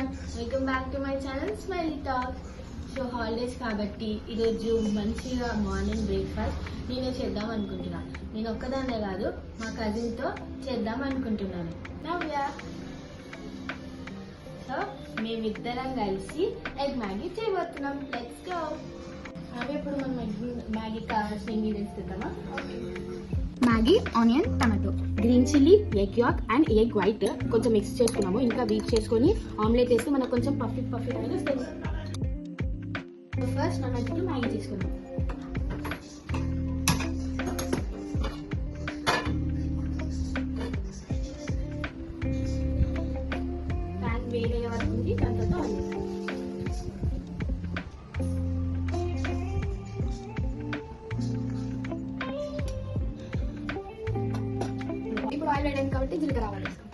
everyone, welcome back to my channel Smiley Talk. So holidays కాబట్టి ఈరోజు మంచిగా morning breakfast నేనే చేద్దాం అనుకుంటున్నా. నేను ఒక్కదాన్నే కాదు, మా కజిన్తో చేద్దాం అనుకుంటున్నాను. నవ్య. సో మేమిద్దరం కలిసి ఎగ్ మ్యాగీ చేయబోతున్నాం. Let's go. అవి ఇప్పుడు మనం మ్యాగీ కావాల్సిన ఇంగ్రీడియంట్స్ తెద్దామా? Maggi, onion, tomato, green chilli, egg yolk and egg white కొంచెం మిక్స్ చేసుకున్నాము. ఇంకా బీట్ చేసుకొని ఆమ్లెట్ వేస్తే మనకు కొంచెం పఫీ అనేది వస్తుంది. ఫస్ట్ మనం ఇప్పుడు మ్యాగీ చేసుకుందాం. ప్యాన్ వేరే వరకు ఉంది, దాని తర్వాత ఆనియన్. ఇప్పుడు ఆయిల్ వేయడానికి కాబట్టి జీలకర్ర ఆవాలు వేస్తాం.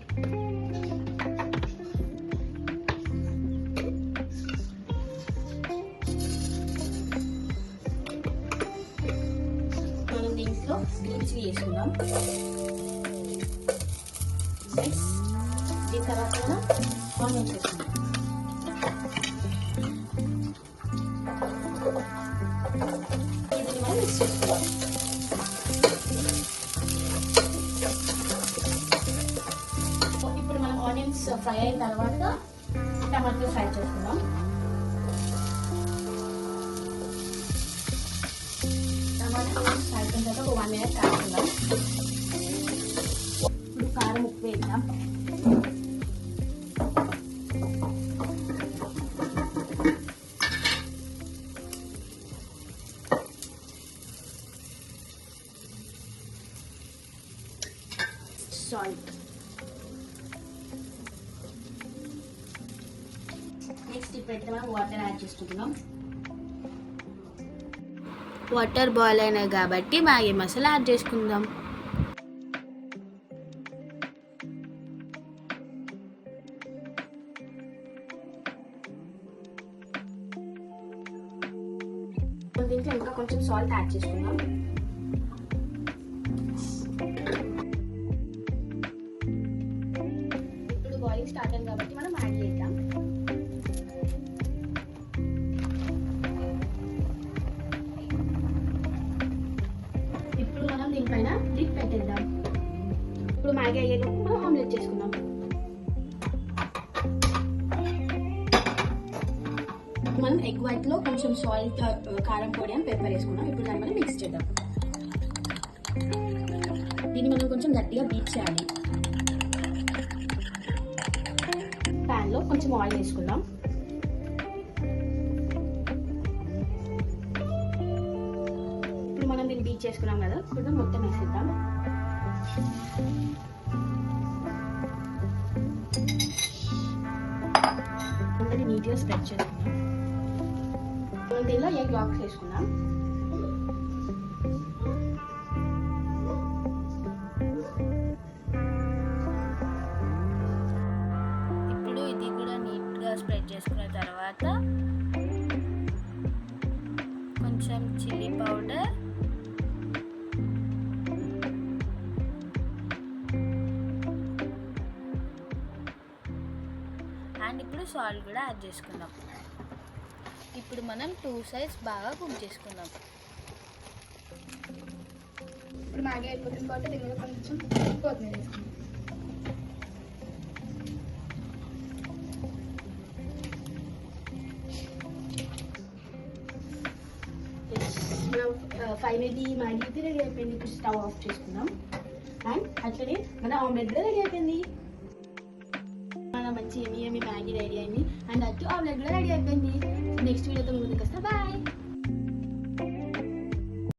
మనం దీంట్లో గ్రీన్ చిల్లీ వేసుకుందాం. దీని తర్వాత మనం ఆనియన్స్ వేసుకుందాం. ఇది మనం మిక్స్ చేసుకుందాం. ఆనియన్స్ ఫ్రై అయిన తర్వాత టమాటో ఫ్రై చేసుకుందాం. టమాటో ఫ్రై అయిన తర్వాత ఒక 1 minute కాచుకుందాం. ఇప్పుడు కారం, ఉప్పు వేద్దాం. సాల్ట్. నెక్స్ట్ ఇప్పుడైతే మనం వాటర్ యాడ్ చేసుకుంటున్నాం. వాటర్ బాయిల్ అయినాయి కాబట్టి మ్యాగీ మసాలా యాడ్ చేసుకుందాం. దీంట్లో ఇంకా కొంచెం సాల్ట్ యాడ్ చేసుకుందాం. ఇప్పుడు బాయిలింగ్ స్టార్ట్ అయింది కాబట్టి మనం యాడ్ చేద్దాం. దీనిపైన లిడ్ పెట్టేద్దాం. ఇప్పుడు మ్యాగీ అయ్యేలోపు మనం ఆమ్లెట్ చేసుకుందాం. మనం ఎగ్ వైట్ లో కొంచెం సాల్ట్, కారం పొడి అని పెప్పర్ వేసుకున్నాం. ఇప్పుడు దాన్ని మనం మిక్స్ చేద్దాం. దీన్ని మనం కొంచెం గట్టిగా బీట్ చేయాలి. ప్యాన్ లో కొంచెం ఆయిల్ వేసుకుందాం. మనం దీన్ని బీట్ చేసుకున్నాం కదా, ఇప్పుడు మొత్తం వేసేద్దాం. అందరి నీట్గా స్ప్రెడ్ చేసుకుందాం. మనం దీనిలో ఎగ్ యాక్స్ వేసుకుందాం. ఇప్పుడు ఇది కూడా నీట్గా స్ప్రెడ్ చేసుకున్న తర్వాత కొంచెం చిల్లీ పౌడర్, అండ్ ఇప్పుడు సాల్ట్ కూడా యాడ్ చేసుకుందాం. ఇప్పుడు మనం 2 sides బాగా కుక్ చేసుకుందాం. ఇప్పుడు మ్యాగీ అయిపోతుంది కాబట్టి దీని మీద కొంచెం కొత్తిమీర వేసుకుందాం. ఫైనల్లీ మ్యాగీ అయితే రెడీ అయిపోయింది. ఇప్పుడు స్టవ్ ఆఫ్ చేసుకుందాం. అండ్ అట్లనే మన ఆమ్లెట్ కూడా రెడీ అయిపోయింది. మన మంచి ఎమి మ్యాగీ రెడీ అయింది. అండ్ అటు ఆమ్లెట్ కూడా రెడీ అయిపోయింది. నెక్స్ట్ వీడియోతో ముందుకు వస్తా. బాయ్.